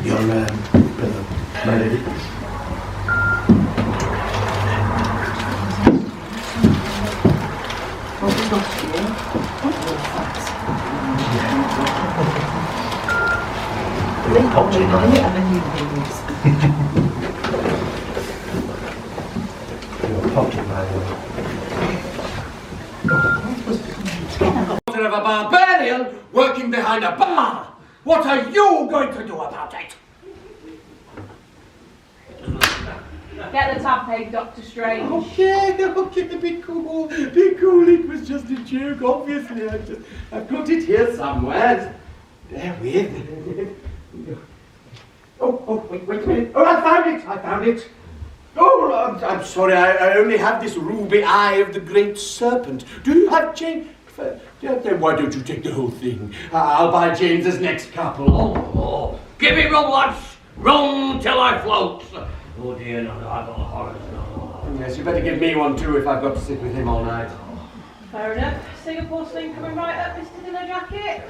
your brother Benedict. Of a barbarian working behind a bar. What are you going to do about it? Get the tab paid, Dr. Strange. Okay, be cool. Be cool, it was just a joke, obviously. I've got it here somewhere. There with. Wait a minute. Oh, I found it. Oh, I'm sorry, I only have this ruby eye of the great serpent. Do you have change? Then why don't you take the whole thing? I'll buy James's next couple. Oh, give me rum, lads. Rum till I float. Oh dear, no, I've got the horrors. No. Yes, you better give me one too if I've got to sit with him all night. Fair enough. Singapore sling coming right up, Mr. Dinner Jacket.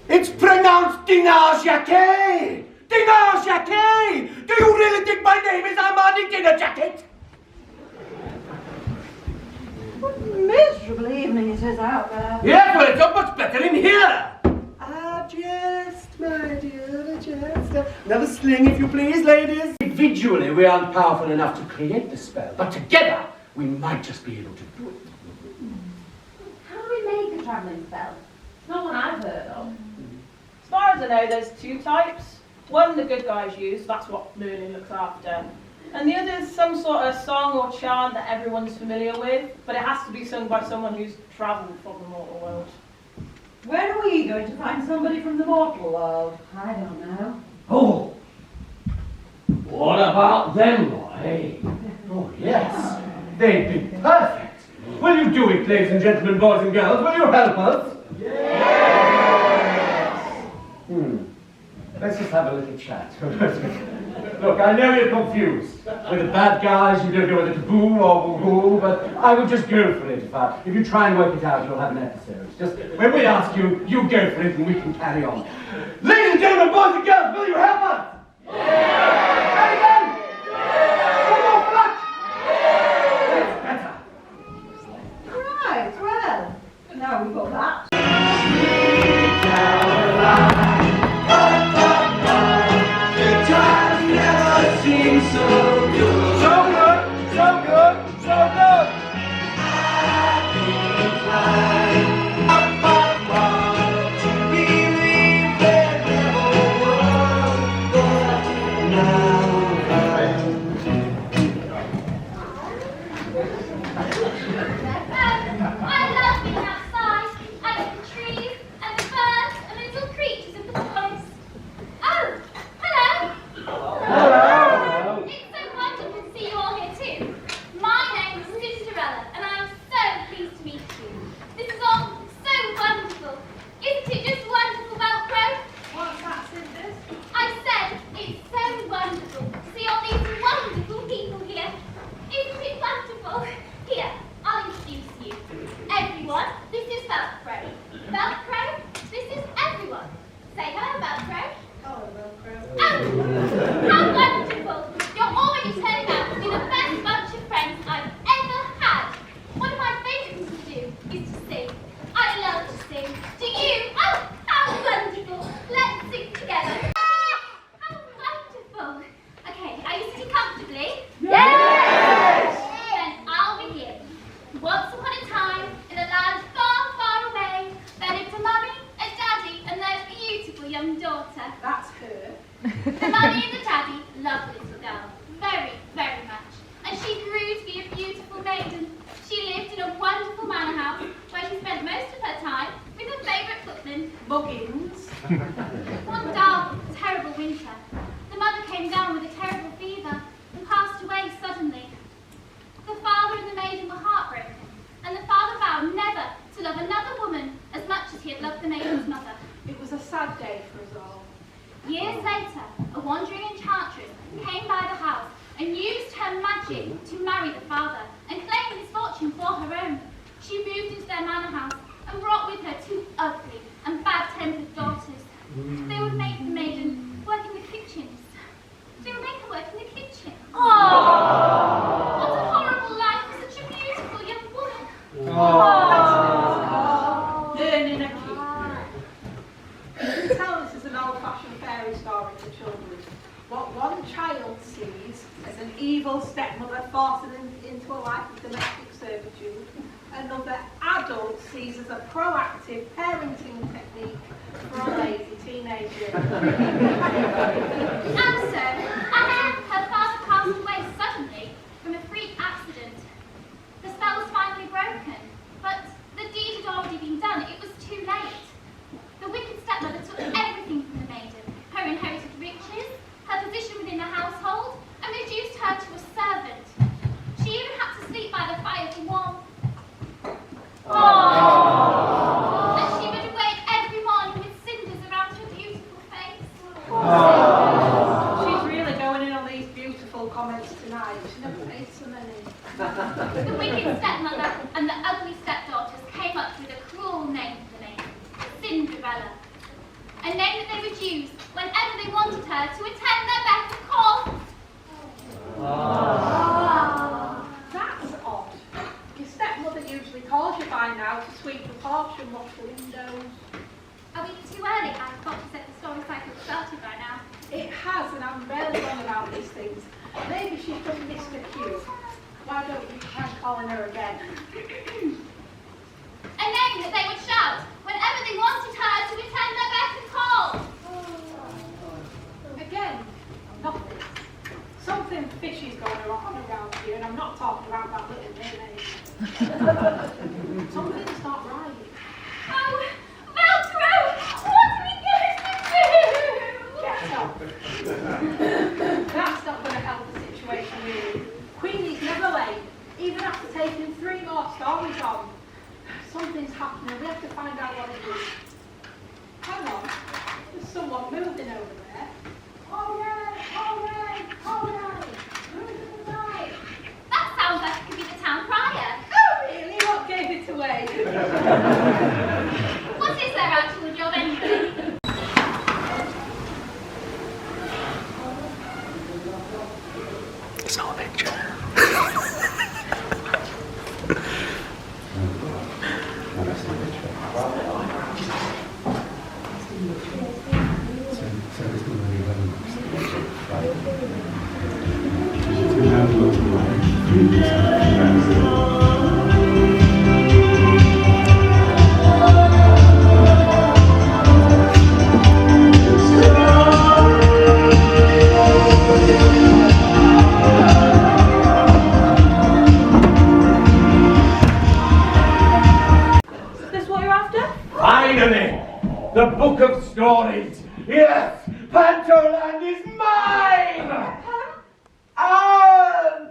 It's pronounced Dinner Jacket! Dinner Jacket! Do you really think my name is Armani Dinner Jacket? What a miserable evening it is out there. Yes, well, it's not much better in here. Just, my dear, just. Another sling, if you please, ladies. Individually, we aren't powerful enough to create the spell, but together, we might just be able to do it. How do we make a travelling spell? Not one I've heard of. As far as I know, there's two types. One the good guys use, that's what Merlin looks after. And the other is some sort of song or chant that everyone's familiar with, but it has to be sung by someone who's travelled from the mortal world. Where are we going to find somebody from the mortal world? I don't know. Oh, what about them, eh? Oh, yes. They'd be perfect. Will you do it, ladies and gentlemen, boys and girls? Will you help us? Yes! Let's just have a little chat. Look, I know you're confused. With the bad guys, you don't know whether to boo or woo, but I would just go for it. If you try and work it out, you'll have an episode. Just when we ask you, you go for it and we can carry on. Ladies and gentlemen, boys and girls, will you help us? Yeah! And again! Yeah! One more flat! Yeah! That's better. Right, well, now we've got that. One dark, terrible winter, the mother came down with a terrible fever and passed away suddenly. The father and the maiden were heartbroken, and the father vowed never to love another woman as much as he had loved the maiden's mother. It was a sad day for us all. Years later, a wandering enchantress came by the house and used her magic to marry the father and claim his fortune for her own. She moved into their manor house and brought with her two ugly and bad-tempered daughters. They would make the maiden work in the kitchen domestic servitude, another adult sees as a proactive parenting technique for a lazy teenager. And so, Anna, her father passed away suddenly from a freak accident. The spell was finally broken, but the deed had already been done. It was too late. The wicked stepmother took everything from the maiden, her inherited riches, her position within the household, and reduced her to a servant. She even had to sleep by the fire for warmth. And she would awake every morning with cinders around her beautiful face. She's really going in on these beautiful comments tonight. She never made so many. The wicked stepmother and the ugly stepdaughters came up with a cruel name for the maiden, Cinderella. A name that they would use whenever they wanted her to attend their beck and call. That's odd. Your stepmother usually calls you by now to sweep the porch and wash the windows. Are we too early? I thought you said the story cycle started by now. It has, and I'm barely on about these things. Maybe she's just missed her cue. Why don't you try calling her again? A name that they would shout whenever they wanted her to attend their beck and call. Again, nothing. Something fishy's going on around here, and I'm not talking about that little mermaid. Something's not right. Oh, Veltro! What are we going to do? Get up. That's not going to help the situation, really. Queenie's never late, even after taking 3 more stories on. Something's happening. We have to find out what it is. Hang on. There's someone moving over there. Alright, alright, alright. Moving right. That sounds like it could be the town crier. Oh, really? What gave it away? What is their actual job anyway? It's not a picture. No, that's not a picture. So it's not really relevant. Is this what you're after? Finally! The book of stories! Yes! Pantoland is mine! And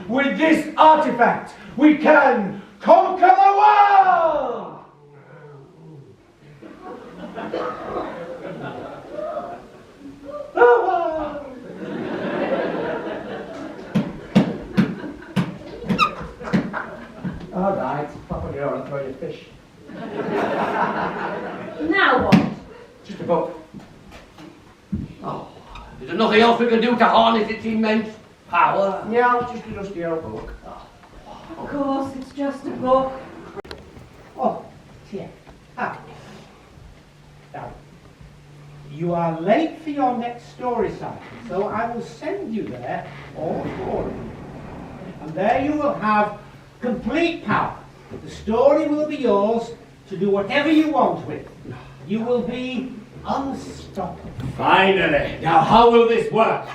with this artifact, we can conquer the world! The world! All right, pop on your oar and throw your fish. Now what? Just a book. Oh, is there nothing else we can do to harness its immense power? Yeah, it's just a dusty old book. Of course, it's just a book. Oh, here. Ah. Now, you are late for your next story cycle, so I will send you there all for you. And there you will have complete power. The story will be yours to do whatever you want with. You will be unstoppable. Finally! Now, how will this work?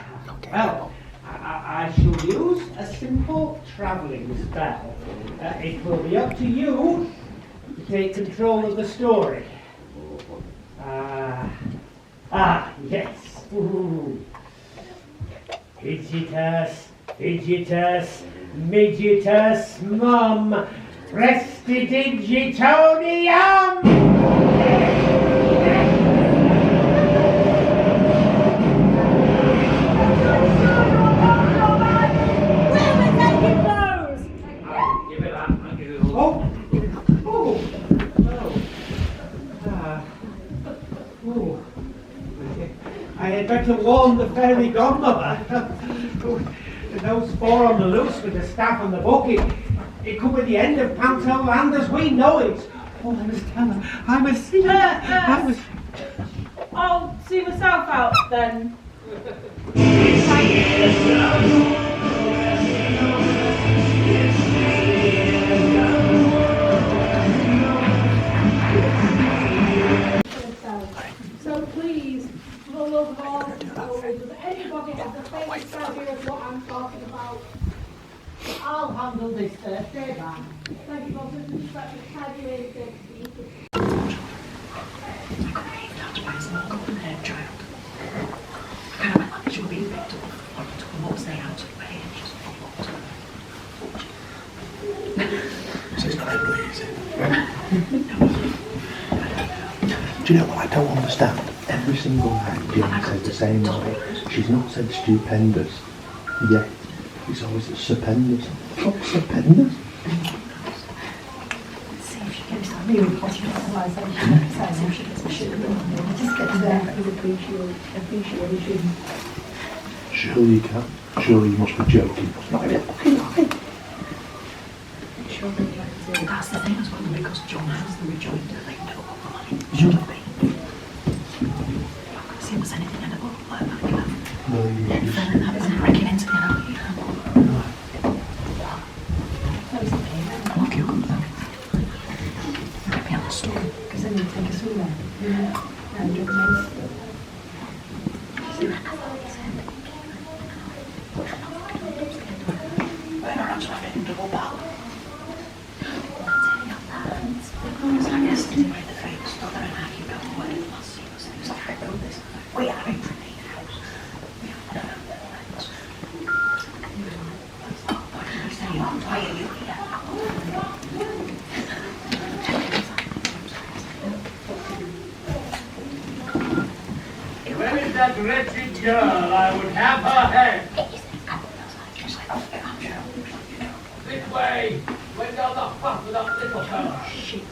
Well, I shall use a simple travelling spell. It will be up to you to take control of the story. Yes. Ooh. Fidgetus, fidgetus, midgetus, mum, prestidigitonium! Give it up, thank you. I had better warn the fairy godmother. With those 4 on the loose with the staff and the book, it could be the end of Panto Land as we know it. Oh, I must tell her. I must see her. I'll see myself out then. Yes, birthday, man. Thank you, Bob. This is such a fabulous day to be here. So it's not everybody, is it? Do you know what I don't understand? Every single night Fiona says the same way. She's not said stupendous yet. It's always stupendous. What's stupendous? Surely you can't. Surely you must be joking. Not even a fucking lie. That's the thing as well, because John has the rejoinder, they know what the money should have been. I'm not see if there's anything in it like that. No, you Filling that and breaking into the other. Look, you got them. Get me on the story. Because then you take us all there. Yeah. And you're nice. We're not actually getting double back. I guess they made the fakes, not that an argument about what it was. It was like, I know this. We are in the house. We have no friends. What did he say? Why are you here? Where is that wretched girl? I would have her head. This way. Where does the fuck with that little fella? Shit.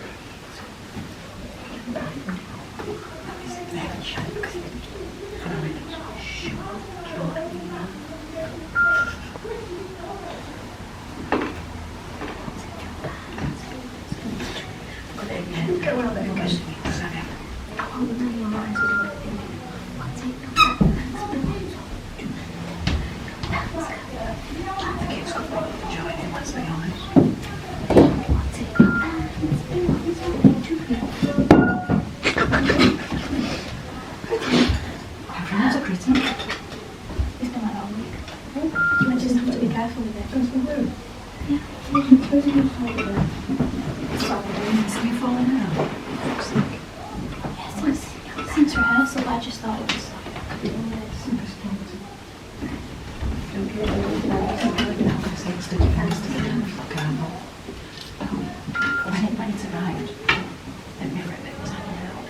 Since rehearsal, I just thought it was When it's arrived, the mirror bit was hanging out.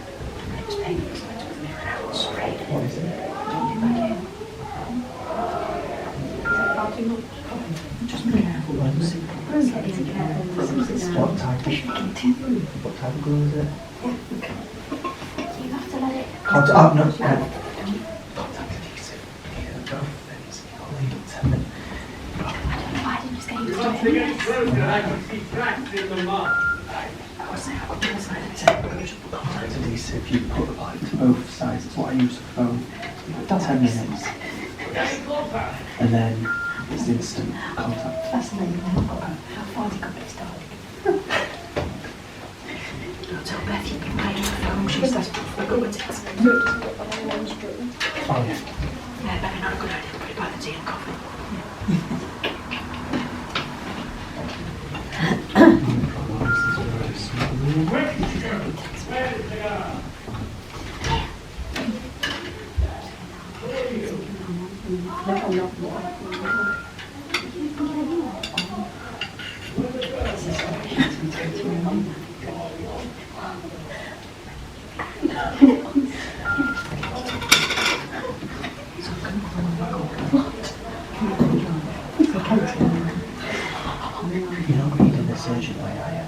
It was painful, so I took the mirror out and sprayed it. What is it? Don't do back in. Just be careful, Lindsay. What type of glue is it? you have to let it. Contact adhesive. Yeah, both things. Only 10 minutes. I don't know why I didn't just get you to Once they get closer, I can see tracks in the mud. I was saying, I got the side of it. Contact adhesive, you put like to both sides. That's what I use for phone. 10 minutes. Getting closer. And then it's instant contact. Fascinating. How far has he got it started? Don't tell Beth you've been playing with the phone. She's that's before go with text. Oh yeah. Yeah, maybe not a good idea. Put it by the tea and coffee. Where is the girl? You're not reading the surgeon way, are you?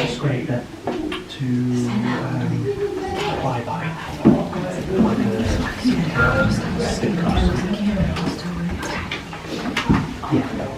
Scrape it to apply by like a stick. Yeah.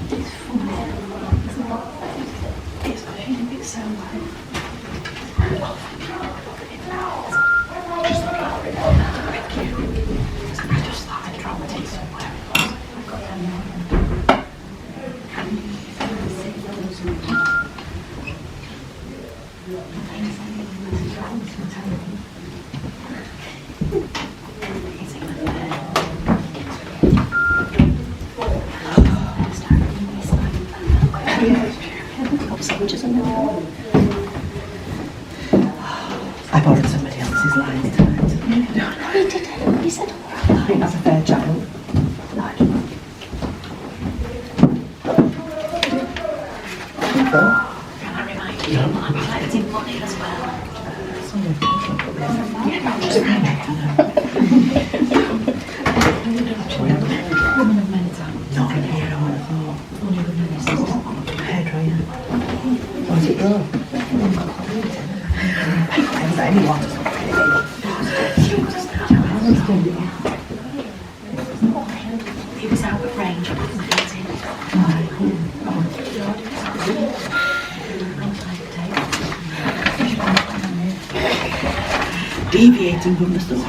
It's full I borrowed somebody else's lines tonight. No, you didn't. You said all right. I think that's a fair child. No, I don't know. Can I remind you, I'm collecting money as well. Yeah, no, just remind me. Women of many times. Not really, I would have thought. Only women of many times. Hairdryer. What's it go? He was out of range. I couldn't get him. Deviating from the story. I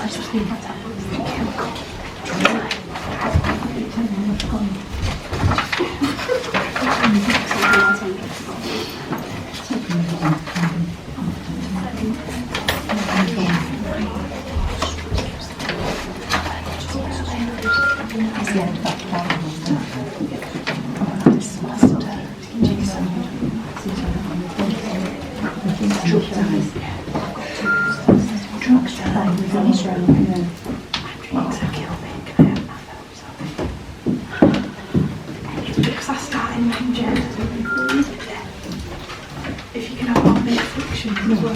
just need my time. Because I started making jokes. If you can have one bit of friction as well.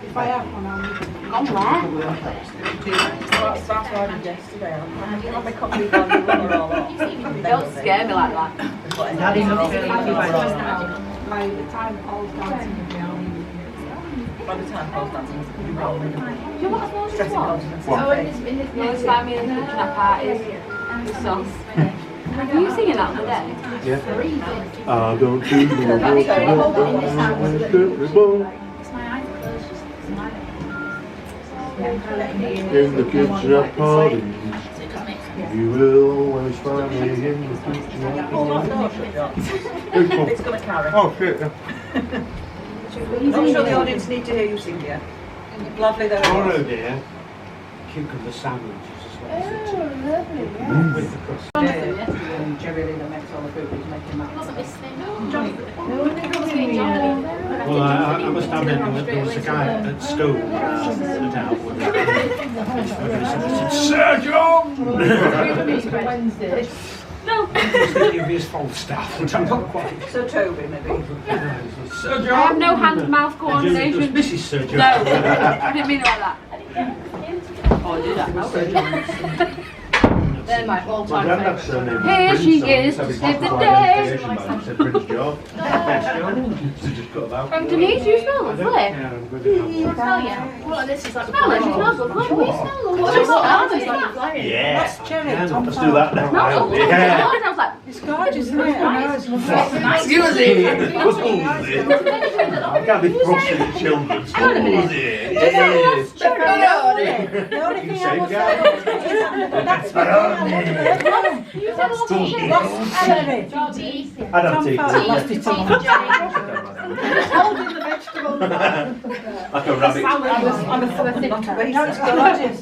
If I have one, I'll need it. On where? That's what I did yesterday. I'll make a copy of all Don't scare me like that. By the time Paul's dancing with me, I'll need it. By the time Paul's dancing, you'll be rolling. Do you know what I've noticed? Stressing confidence. Oh, in this next time we're looking at parties, the songs. Are you singing that today? Yeah. I don't do in the kitchen at parties. You will always find me in the kitchen at parties. It's going to carry. Oh shit, yeah. I'm sure the audience need to hear you sing, dear. Lovely though. Oh dear. Cucumber sandwiches as well. With the crust. And Jerry Lee that makes all the food, he's making that. Wasn't listening. Well, I must admit that there was a guy at school that out with Sir John! Wednesday. No. He's thinking of his Falstaff, which I'm not quite. So Toby, maybe. Sir John! I have no hand-mouth coordination. Mrs. Sir John. No, I didn't mean it like that. Oh, I did that. They're my all-time Granddad's favourite. surname Here was she Prince, is, so every save the time day. I identification, said Prince George. So just cut about. From Denise, you smell lovely. Yeah, I'm good at that. Smell you? Well, this is like Smell it, she smells lovely. What is that? Yeah. That's Jerry. Tom Let's do that now. Smells lovely. Yeah. I was like, It's gorgeous, isn't it? I know, it's lovely. Excuse me. What's all this? I can't be thrusting at children. Hold on a minute. What's it? Yes. The only You thing say I will guy. say that's what I you said all the shit. Jerry. I don't Tom take felt I lost it all. Holding the vegetables. Like a rabbit. On a foot, not a waist. No, it's gorgeous.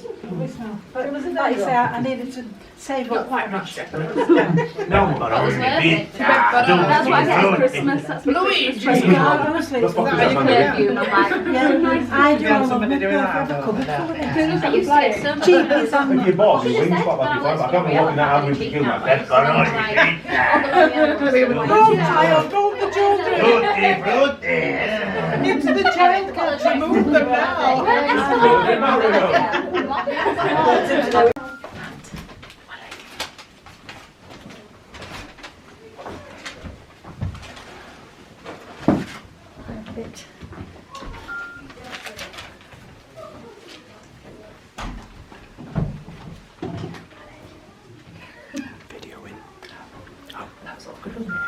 But like you say, I needed to save up. Quite much. No, but I was already worth did. it. That's why I said it's Christmas. That's my Christmas present. Honestly, That's what I I'm gave you, and I'm like, yeah, I do all somebody of doing that? the cupboard full of it. I used to get so much. Cheapest on If your boss, you wings pop like your phone, I can't be walking out with the kill my dead. I know you Into the child country, move them now. bit. Video in. Oh, that was all good, wasn't it?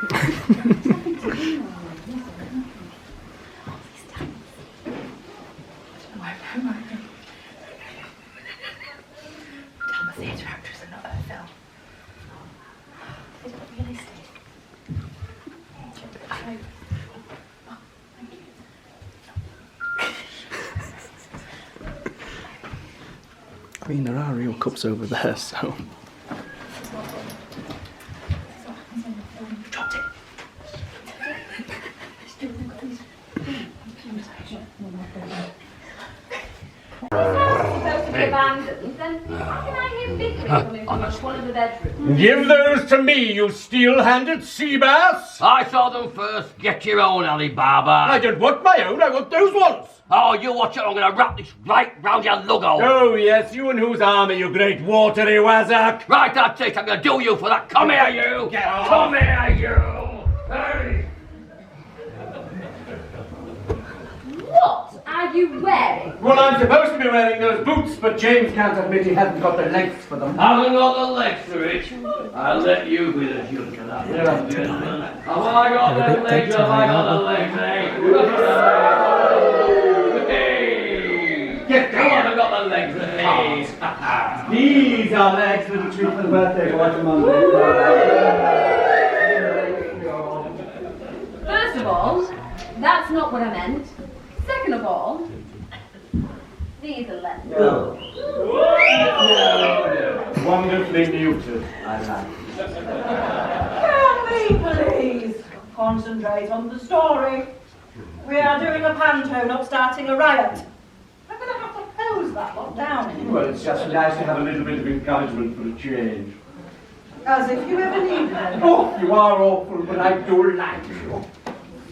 I'm a theatre actress and not a film. Is it realistic? I mean, there are real cups over there, so. Dropped it. Supposed to be abandoned, then how can I hear bickering coming from one of the bedrooms? Give those to me, you steel-handed sea bass! I saw them first. Get your own, Alibaba. I don't want my own, I want those ones! Oh, you watch it. I'm going to wrap this right round your luggo. Oh, yes, you and whose arm are you, great watery wazzock? Right, that's it. I'm going to do you for that. Come here, you. Get off. Come here, you. Hey. What are you wearing? Well, I'm supposed to be wearing those boots, but James can't admit he hasn't got the legs for them. Haven't got the legs for it. I'll let you be the judge of that. Yeah. Gentlemen. Have I got the legs? Have I got the legs, eh? Get Come on, down! I've got the legs, eh? These are the eggs for the treat for the birthday boy for Monday. First of all, that's not what I meant. Second of all, these are left. Wonderfully muted, I like. Can we please concentrate on the story? We are doing a panto, not starting a riot. I'm going to have to hose that lot down. Well, it's just nice to have a little bit of encouragement for a change. As if you ever need them. Oh, you are awful, but I do like you.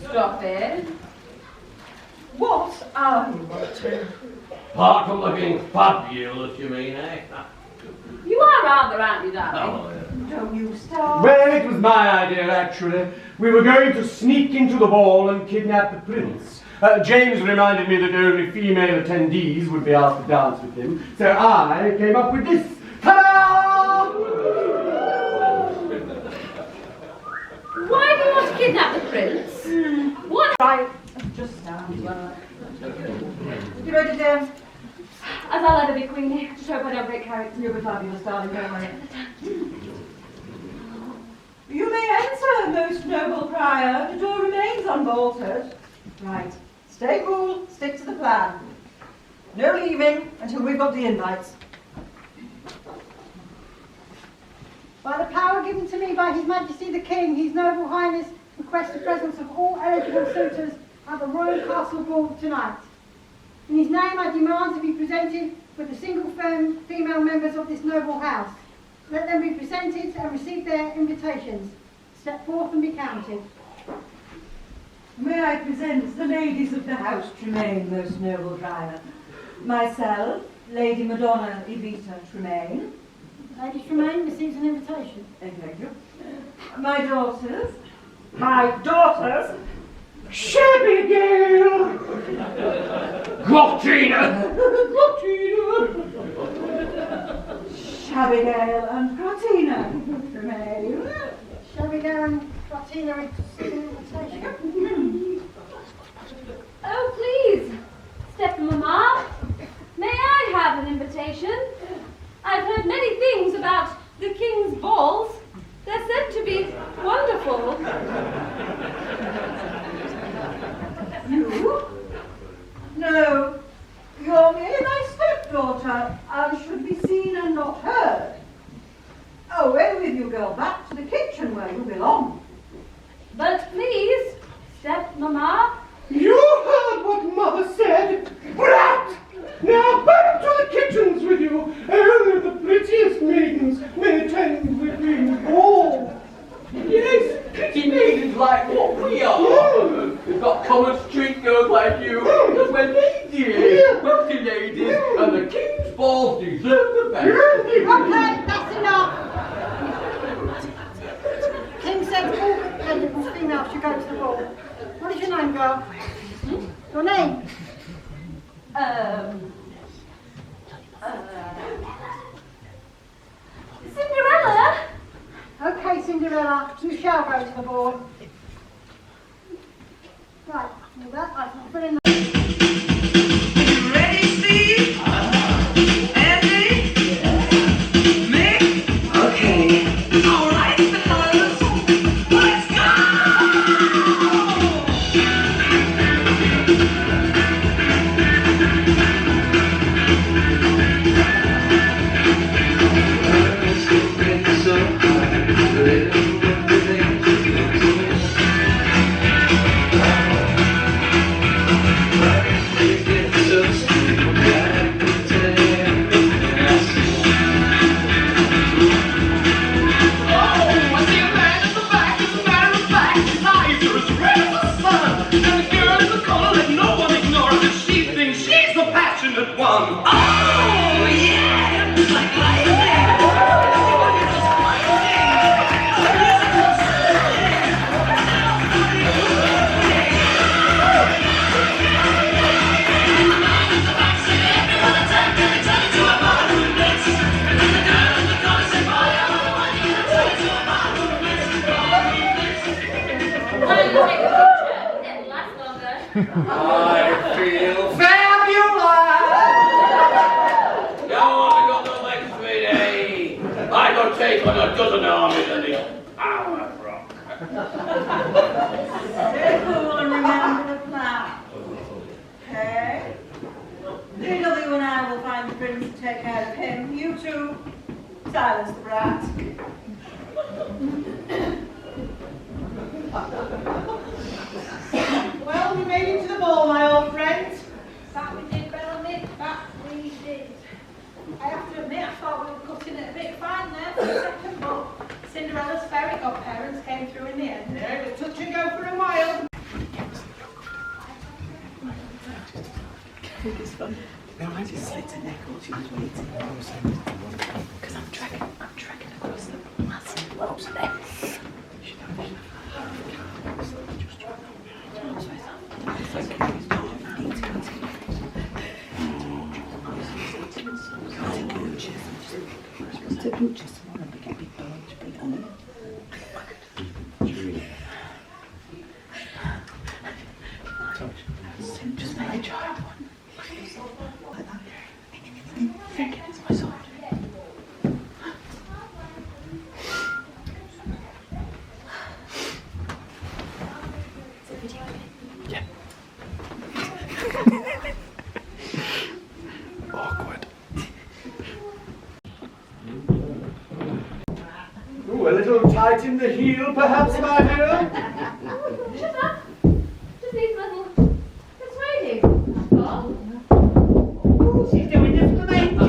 Stop it. What are you up to? Apart from looking fabulous, you mean, eh? You are rather, aren't you, darling? Oh, yeah. Don't you start. Well, it was my idea, actually. We were going to sneak into the ball and kidnap the prince. James reminded me that only female attendees would be asked to dance with him, so I came up with this. Ta-da! Why do you want to kidnap the prince? What? Right, just stand. You ready, James? As I'll ever be Queenie, just hope I don't break character. You'll be fabulous, darling, don't worry. You may enter, most noble prior. The door remains unbolted. Right. Stay cool, stick to the plan. No leaving until we've got the invites. By the power given to me by His Majesty the King, His Noble Highness requests the presence of all eligible suitors at the Royal Castle Ball tonight. In his name, I demand to be presented with the single female members of this noble house. Let them be presented and receive their invitations. Step forth and be counted. May I present the ladies of the house Tremaine, most noble prior. Myself, Lady Madonna Evita Tremaine. Lady Tremaine receives an invitation. Thank you. My daughters. My daughters. Shabby Gale. Grottina! Shabby Gale and Grottina Tremaine. Shabby and Martina receive an invitation. Oh, please, step-mamma, may I have an invitation? I've heard many things about the king's balls. They're said to be wonderful. You? No. You're merely my stepdaughter and should be seen and not heard. Away with you, girl, back to the kitchen where you belong. But please, step-mamma. You heard what Mother said. Brat! Now back to the kitchens with you. Only the prettiest maidens may attend the Queen's ball. Yes, pretty maidens like what we are. We've got common street girls like you, because we're ladies, wealthy ladies, and the king's balls deserve the best. Okay, that's enough. King said all eligible females should go to the ball. What is your name, girl? Your name? Cinderella? Okay, Cinderella, you shall go to the board. Right, with that, I can put in the... Ready, Steve? Andy? Mick? Okay. All right, fellas. Let's go! One. Oh, yeah! Like I feel fabulous! You want to go the next day? I could take on a dozen armies in this power rock. Stay cool and remember the plan. Okay? DW and I will find the prince to take care of him. You two, silence the brat. Well, we made it to the ball, my old friend. That we did, Bellamy. That we did. I have to admit, I thought we were cutting it a bit fine there for a second, but Cinderella's fairy godparents came through in the end. Yeah, it was touch and go for a while. It's fun. No, I just slit her neck while she was waiting. Because I'm tracking across the massive lobes there. To butcher someone and get a big bone to bring home. Just make a jar of one. Like that. Thinking it's my sword. Is it video okay? Yeah. Awkward. Ooh, a little tight in the heel, perhaps, my dear? Shut up. Just needs a little persuading. That's all. She's doing the flamenco.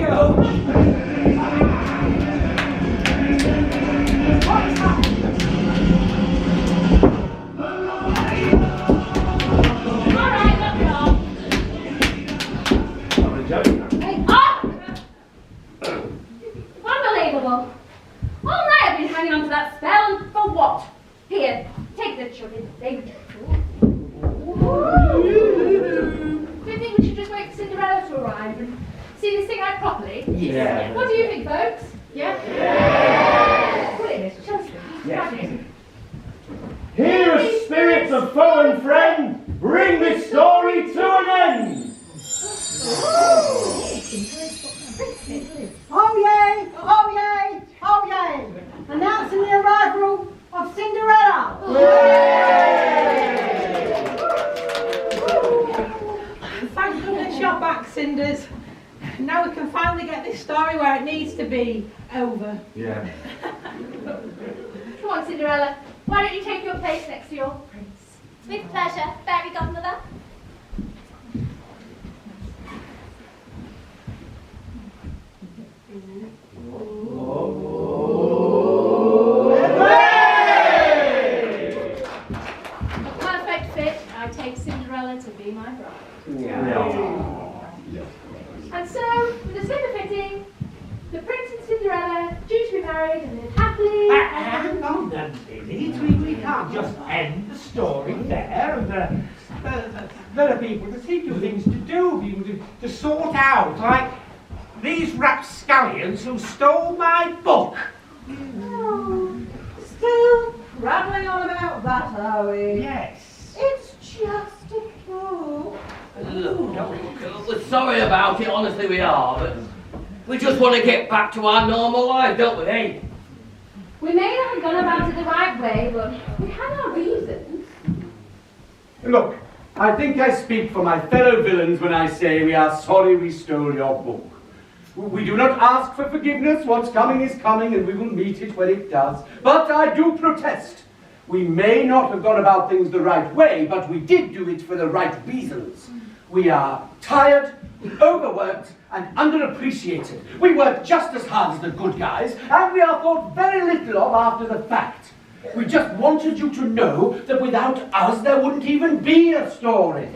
All right, knock it off. Hey, up! Unbelievable. All night I've been hanging on to that spell, and for what? Here, take the chugging thing. Do you think we should just wait for Cinderella to arrive and see this thing out properly? Yeah. What do you think, folks? Yeah? Brilliant. Chelsea. Yes. Here, spirits of foe and friend, bring this story to an end. Oh yay! Oh yay! Oh yay! Announcing the arrival of Cinderella! Thank goodness you're back, Cinders. Now we can finally get this story where it needs to be, over. Yeah. Come on, Cinderella. Why don't you take your place next to your prince? With pleasure, fairy godmother. A perfect fit. I take Cinderella to be my bride. And so, with a slipper fitting, the prince and Cinderella due to be married and live happily. Hang on then, Billy. We can't just end the story there. And, There are people that seem to have things to do, people to sort out, like these rapscallions who stole my book. Oh, still prattling on about that, are we? Yes. It's just a book. Look, we're sorry about it, honestly we are, but we just want to get back to our normal life, don't we, eh? We may not have gone about it the right way, but we had our reasons. Look, I think I speak for my fellow villains when I say we are sorry we stole your book. We do not ask for forgiveness. What's coming is coming, and we will meet it when it does. But I do protest. We may not have gone about things the right way, but we did do it for the right reasons. We are tired, overworked, and underappreciated. We work just as hard as the good guys, and we are thought very little of after the fact. We just wanted you to know that without us there wouldn't even be a story.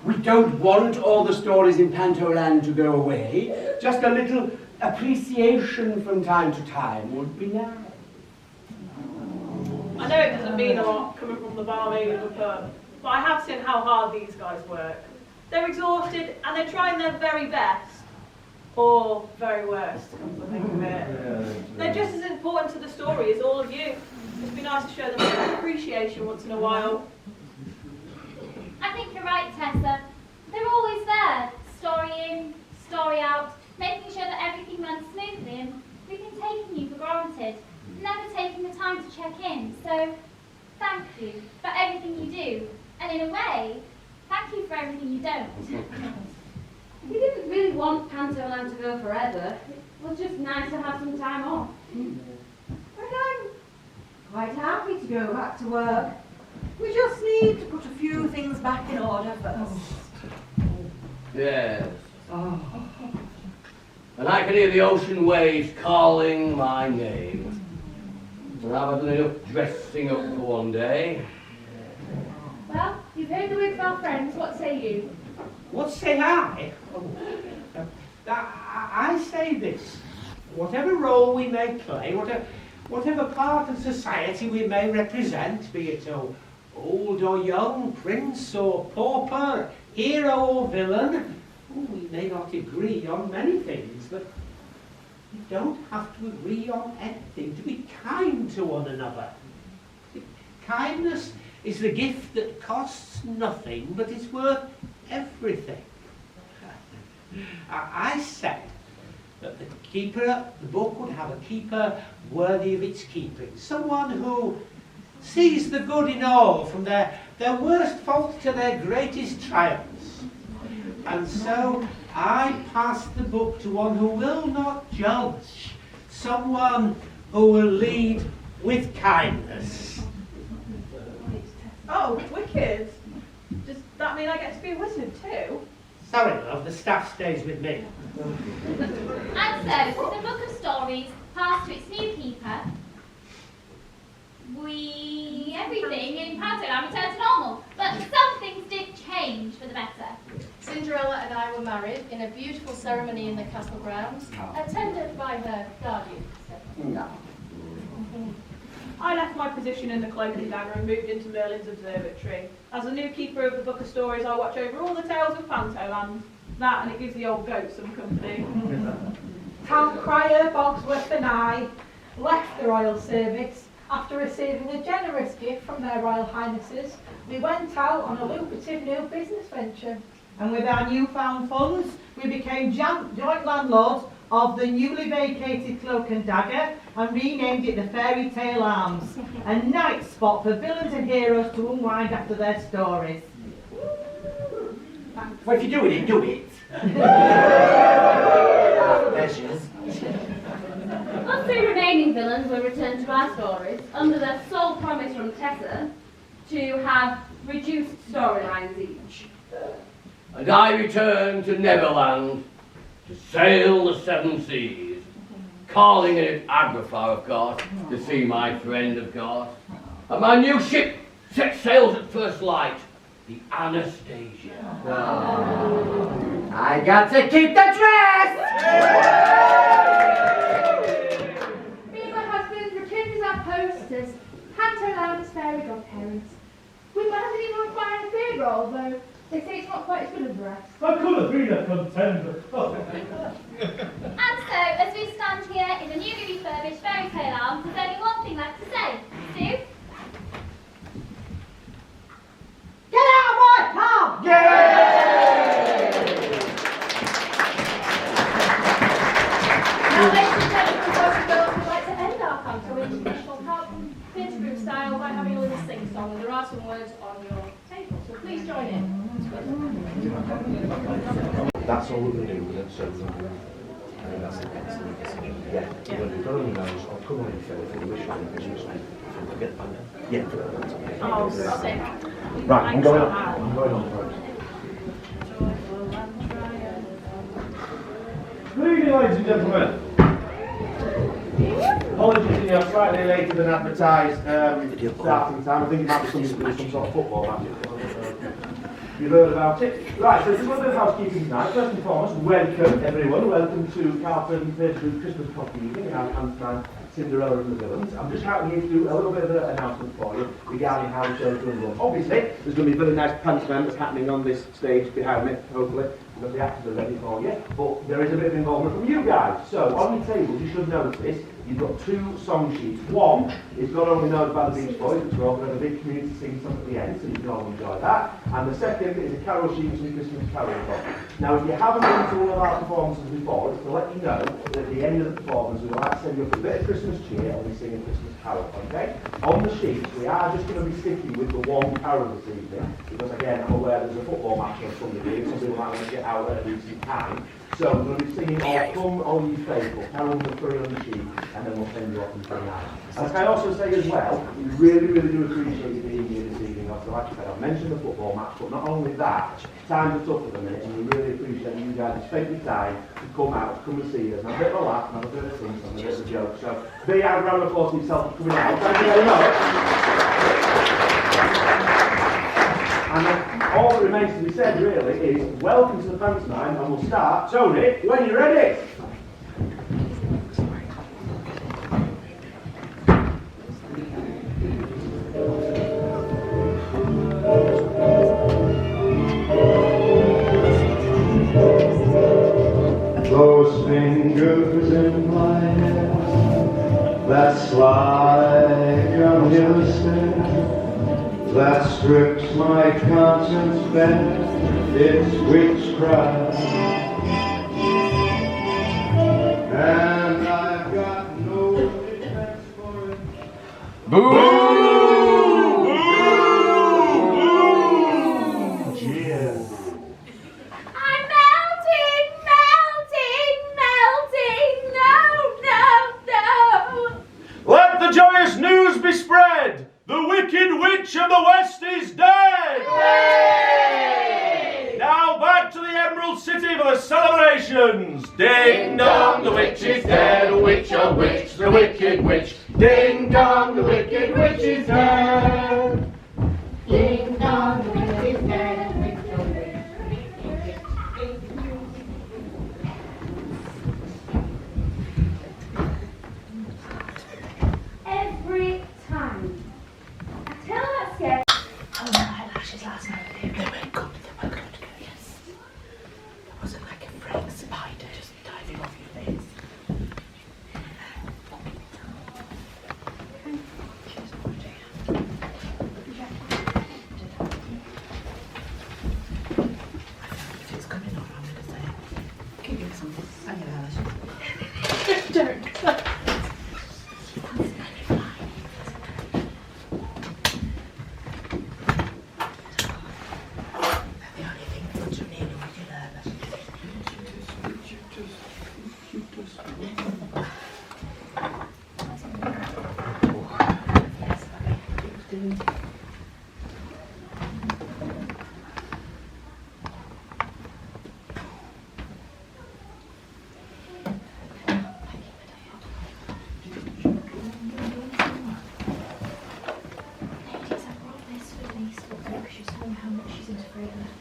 We don't want all the stories in Pantoland to go away. Just a little appreciation from time to time would be nice. I know it doesn't mean a lot coming from the barmaid of the pub, but I have seen how hard these guys work. They're exhausted and they're trying their very best, or very worst, come to think of it. They're just as important to the story as all of you. It'd be nice to show them a bit of appreciation once in a while. I think you're right, Tessa. They're always there, story in, story out, making sure that everything runs smoothly, and we've been taking you for granted, never taking the time to check in. So, thank you for everything you do, and in a way, thank you for everything you don't. We didn't really want Pantoland to go forever. It was just nice to have some time off. And I'm quite happy to go back to work. We just need to put a few things back in order first. Yes. And I can hear the ocean waves calling my name. And I've had enough dressing up for one day. Well, you've heard the words of our friends. What say you? What say I? I say this. Whatever role we may play, whatever part of society we may represent, be it old or young, prince or pauper, hero or villain, we may not agree on many things, but we don't have to agree on anything to be kind to one another. Kindness is the gift that costs nothing, but is worth everything. I said that the book would have a keeper worthy of its keeping, someone who sees the good in all, from their worst faults to their greatest triumphs. And so I passed the book to one who will not judge, someone who will lead with kindness. Oh, wicked. Does that mean I get to be a wizard too? Sorry, love, the staff stays with me. And so, the book of stories passed to its new keeper. Everything in Pantoland returned to normal, but some things did change for the better. Cinderella and I were married in a beautiful ceremony in the castle grounds, attended by her guardian. I left my position in the Cloak and Dagger and moved into Merlin's observatory. As the new keeper of the Book of Stories, I watch over all the tales of Pantoland. That, and it gives the old goat some company. Count Crier, Bogsworth and I left the royal service after receiving a generous gift from their Royal Highnesses. We went out on a lucrative new business venture. And with our newfound funds, we became joint landlords of the newly vacated Cloak and Dagger and renamed it the Fairy Tale Arms, a night spot for villains and heroes to unwind after their stories. Well, if you're doing it, do it. Us three remaining villains will return to our stories under the sole promise from Tessa to have reduced storylines each. And I return to Neverland to sail the seven seas, calling in at Agrafar, of course, to see my friend, of course. And my new ship sets sails at first light, the Anastasia. I got to keep the dress! Me and my husband returned as our posters, Pantoland's fairy godparents. We might even require a third roll, though they say it's not quite as good as the rest. I could have been a contender. Oh. And so, as we stand here in the newly refurbished Fairy Tale Arms, there's only one thing left to say. Sue? Get out of my car! Now, ladies and gentlemen, boys and girls, we'd like to end our canto in traditional Carlton theatre group style by having a little sing-song, and there are some words on your table, so please join in. That's all we're going to do with it, so I think that's an excellent decision. Yeah, we're going to do God only knows. I'll come on in for the wish on Christmas week. Forget about it. Yeah, forget about it. Oh, sick. Right, I'm going on. I'm going on. Good evening, ladies and gentlemen. Apologies, you know, slightly later than advertised starting time. I think it might be something to do with some sort of football match. You've heard about it. Right, so just a little bit of housekeeping tonight. First and foremost, welcome everyone. Welcome to Carlton Theatre Group Christmas Coffee Evening, our pantomime Cinderella and the Villains. I'm just happy to do a little bit of an announcement for you regarding how the show's going to run. Obviously, there's going to be a very nice pantomime that's happening on this stage behind me, hopefully, because the actors are ready for you. But there is a bit of involvement from you guys. So, on your tables, you should notice you've got two song sheets. One is God Only Knows by the Beach Boys, which we're all going to have a big community sing song at the end, so you can all enjoy that. And the second is a carol sheet from the Christmas Carol book. Now, if you haven't been to one of our performances before, it's to let you know that at the end of the performance, we will like to send you up a bit of Christmas cheer and we sing a Christmas carol, okay? On the sheets, we are just going to be sticking with the one carol this evening, because again, I'm aware there's a football match on Sunday, some people might want to get out at a decent time. So we're going to be singing all Come All Ye Faithful, carol number 3 on the sheet, and then we'll send you off and sing out. And can I also say as well, we really, really do appreciate you being here this evening. Also, like I said, I've mentioned the football match, but not only that, times are tough at the minute, and we really appreciate you guys spend your time to come out, come and see us, and have a bit of a laugh, and have a bit of a sing, and a bit of a joke. So, big round of applause to yourself for coming out. Thank you very much. And then all that remains to be said, really, is welcome to the pantomime, and we'll start, Tony, when you're ready. Those fingers in my hair that slide down hill stair, that strips my conscience bare, it's witchcraft. And I've got no defense for it. Boo! The Wicked Witch of the West is dead! Yay! Now back to the Emerald City for the celebrations! Ding dong, the witch is dead, witch, oh witch, the Wicked Witch. Ding dong, the Wicked Witch is dead. Ding dong, the witch is dead, witch, oh witch. Every time. Tell that scary. Oh, my eyelashes last night. They were good. They were good. Yes. It wasn't like a freak spider just diving off your face. If it's coming on, I'm going to say, give you some on your eyelashes. Don't.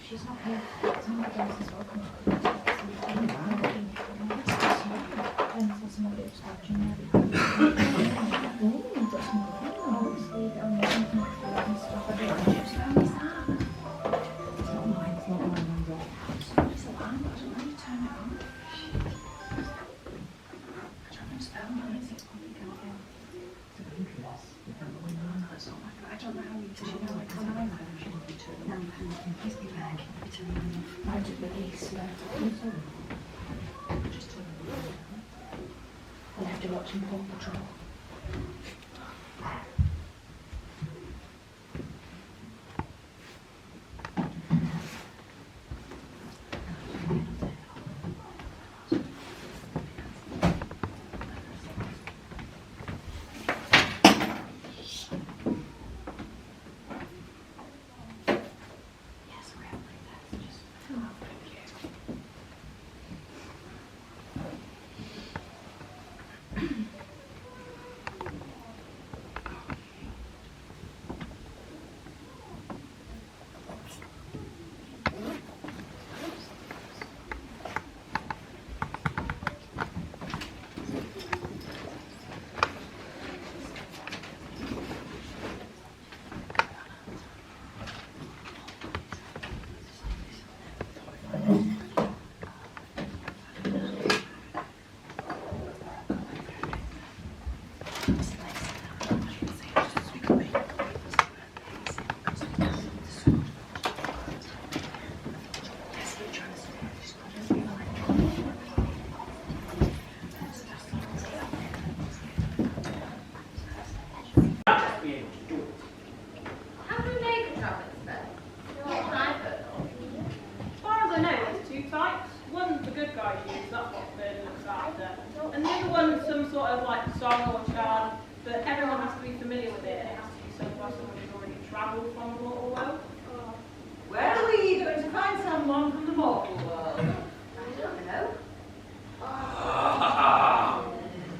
She's not here. Some of the girls as well come to the obviously, trying to release me. We'll have to watch him Paw Patrol.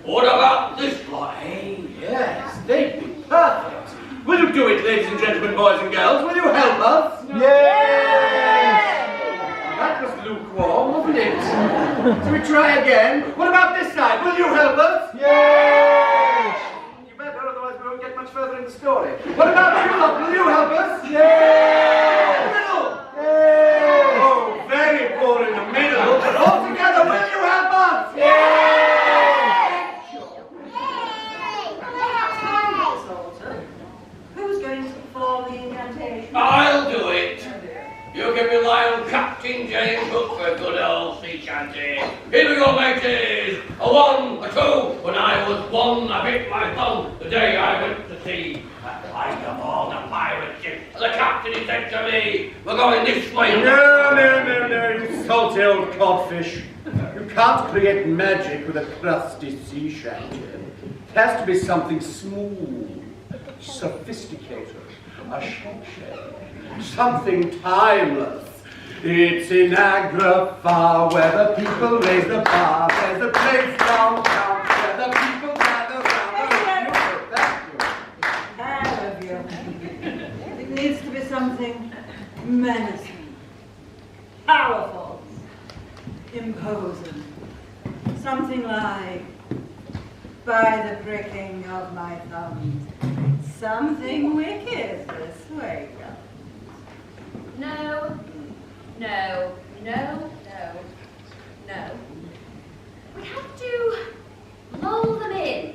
What about this lot, eh? Yes, they'd be perfect. Will you do it, ladies and gentlemen, boys and girls? Will you help us? That was lukewarm, wasn't it? Shall we try again? What about this side? Will you help us? Yes! You better, otherwise we won't get much further in the story. What about you lot? Will you help us? Yes! Middle! Yes! Oh, very poor in the middle, but all together, will you help us? Yes! Who's going to perform the incantation? I'll do it. You can rely on Captain James Hook for a good old sea shanty. Here we go, mateys. A 1, a 2. When I was 1, I bit my thumb the day I went to sea. At the height of all the pirate ships, the captain he said to me, we're going this way. No, you salty old codfish. You can't create magic with a crusty sea shanty. It has to be something smooth, sophisticated, a shake, something timeless. It's in Niagara far where the people raise the bar. There's a place downtown where the people gather round. Have you? It needs to be something menacing, powerful, imposing. Something like, by the pricking of my thumbs, something wicked this way. No. We have to lull them in,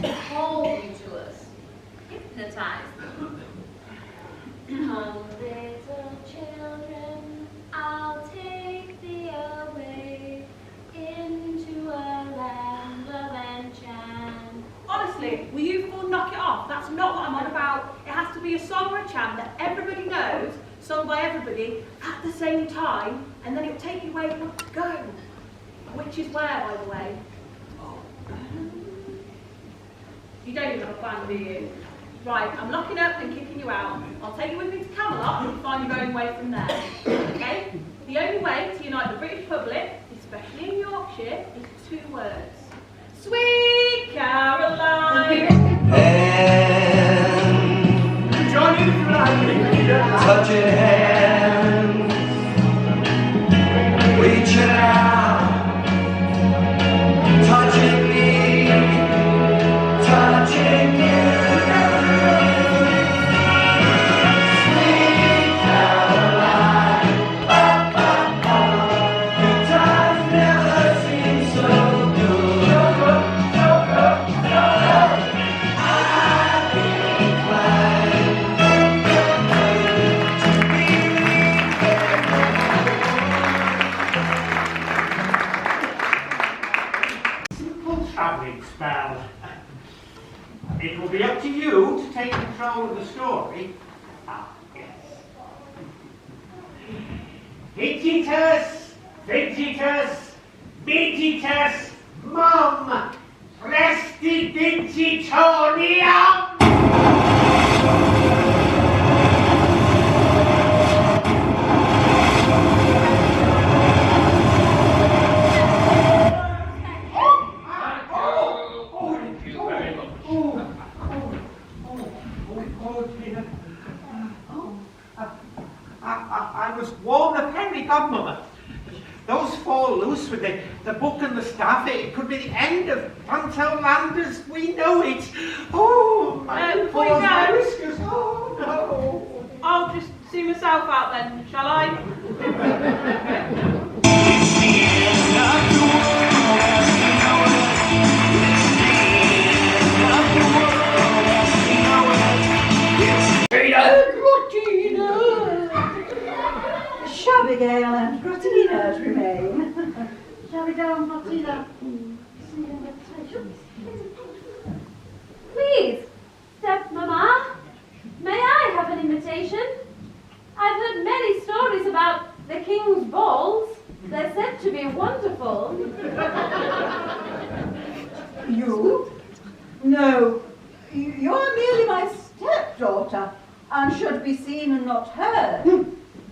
hold them to us, hypnotize them. Come, little children, I'll take thee away into a land of enchant. Honestly, will you fool knock it off? That's not what I'm on about. It has to be a song or a chant that everybody knows, sung by everybody at the same time, and then it'll take you where you want to go. Which is where, by the way? You don't even have a plan, do you? Right, I'm locking up and kicking you out. I'll take you with me to Camelot and find your own way from there. Okay? The only way to unite the British public, especially in Yorkshire, is 2 words. Sweet Caroline! Join in if you like. Touch your hand, reaching out, touching me, touching you. Sweet Caroline, good times never seem so good. I'd be inclined to be Fidgeters, fidgeters, fidgeters, mum, prestidigitatorium! I was warned of Henry Godmother. Those fall loose with the book and the staff. It could be the end of Pantoland as we know it. Oh, my before poor you go, whiskers. Oh, no. I'll just see myself out then, shall I? Abigail and Grottina remain. Shall we go and Grottina? Please, stepmama, may I have an invitation? I've heard many stories about the king's balls. They're said to be wonderful. You? No. You're merely my stepdaughter and should be seen and not heard.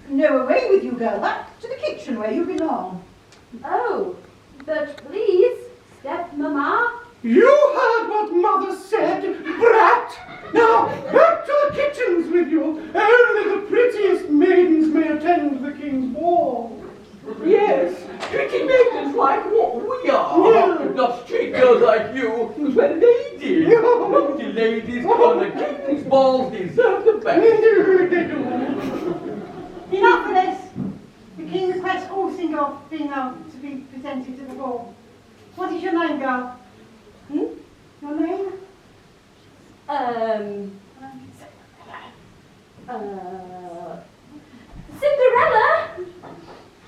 No, away with you, girl. Back to the kitchen where you belong. Oh, but please, stepmama. You heard what Mother said, brat! Now, back to the kitchens with you! Only the prettiest maidens may attend the king's ball. Yes, pretty maidens like what we are. Yeah. Not street girls like you, because we're ladies. Pretty ladies on the king's balls deserve the best. Enough of this. The king requests all single female to be presented to the ball. What is your name, girl? Your name? Cinderella?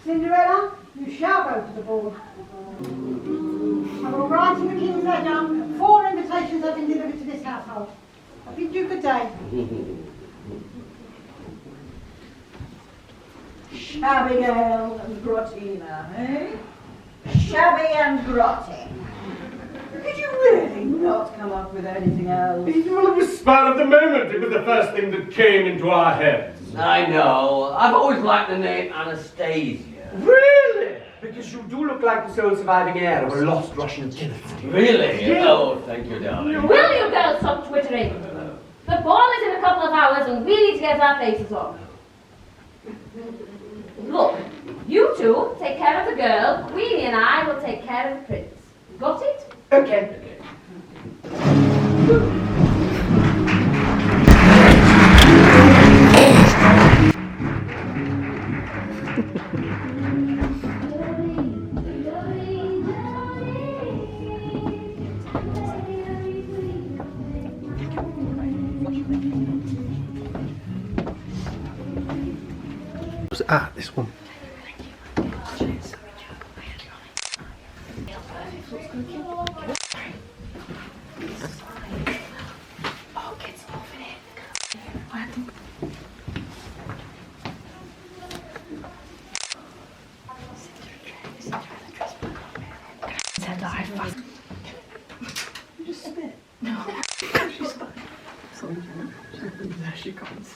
Cinderella, you shall go to the ball. I will write in the king's ledger 4 invitations have been delivered to this household. I bid you good day. Abigail and Grottina, eh? Shabby and grotty. Could you really not come up with anything else? Well, it was spur of the moment. It was the first thing that came into our heads. I know. I've always liked the name Anastasia. Really? Because you do look like the sole surviving heir of a lost Russian dynasty. Really? Yeah. Oh, thank you, darling. Will you girls stop twittering? The ball is in a couple of hours and we need to get our faces on. Look, you two take care of the girl, Queenie and I will take care of the prince. Got it? Okay. This one. Just spit. No. She's fine. There she comes.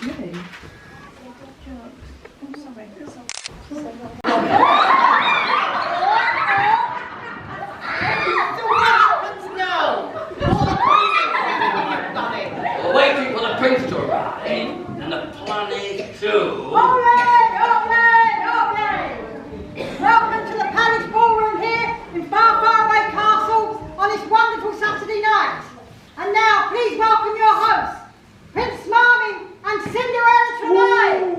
Really? I'm sorry. We're waiting for the prince to arrive, and the plan is to... Welcome to the palace ballroom here in Far Faraway Castle on this wonderful Saturday night. And now, please welcome your hosts, Prince Smarmy and Cinderella Tremaine.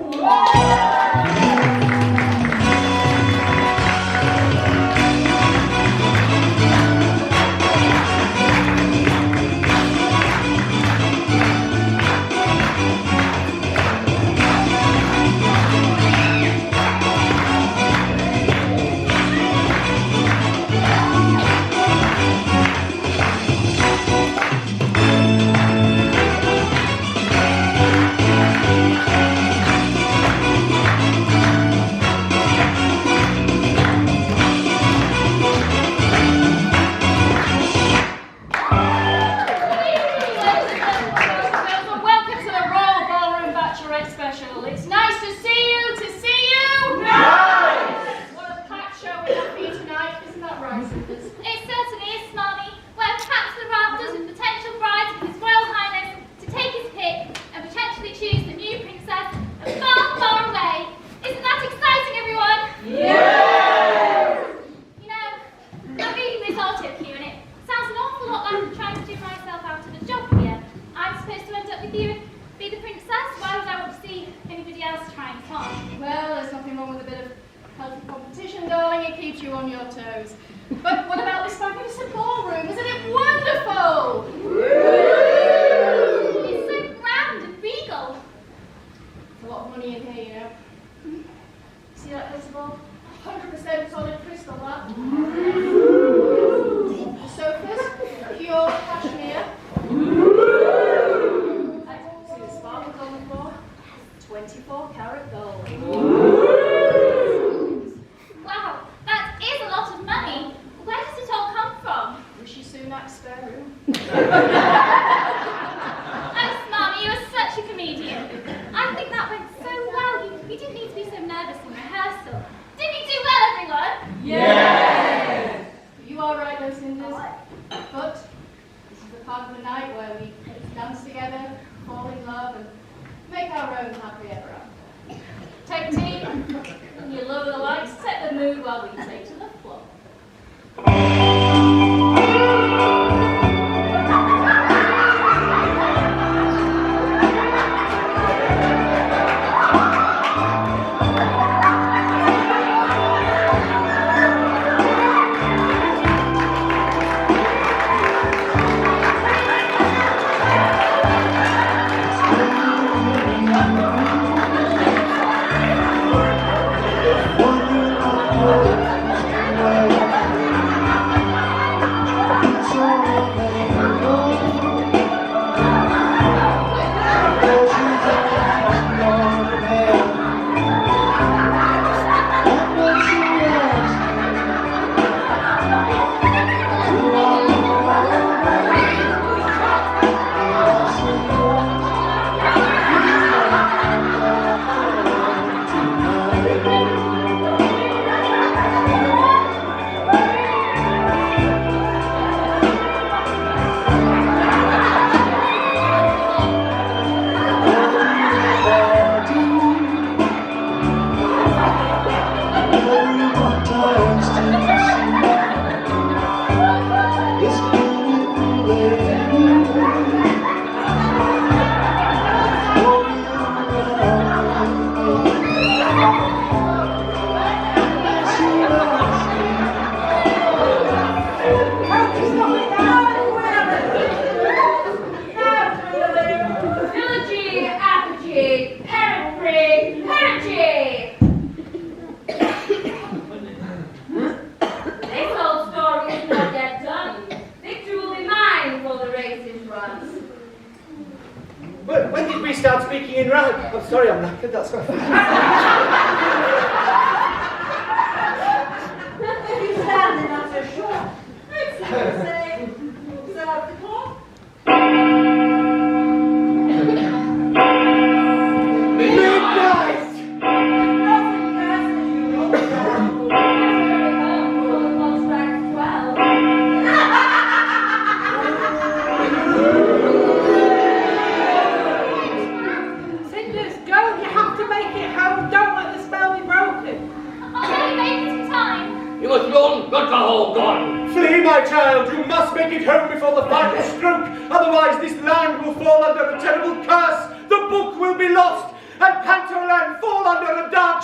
cashmere. I don't see the sparkles on the floor. 24 karat gold. Wow, that is a lot of money. Where does it all come from? Rishi Sunak's spare room. Oh, Smarmy, you are such a comedian. I think that went so well. You didn't need to be so nervous in rehearsal. Didn't you do well, everyone? Yes! You are right, those Cinders. But this is the part of the night where we dance together, fall in love, and make our own happy ever after. Take tea. You lower the lights, set the mood while we take to the floor. When did we start speaking in rhyme? I'm sorry, I'm knackered, that's why. If you stand in that so short, I'd say, observe the clock. Cinders, go! You have to make it home. Don't let the spell be broken. I'll only make it in time. You must run, got the whole gun. Flee, my child, you must make it home before the final stroke, otherwise this land will fall under a terrible curse, the book will be lost, and Pantoland fall under a dark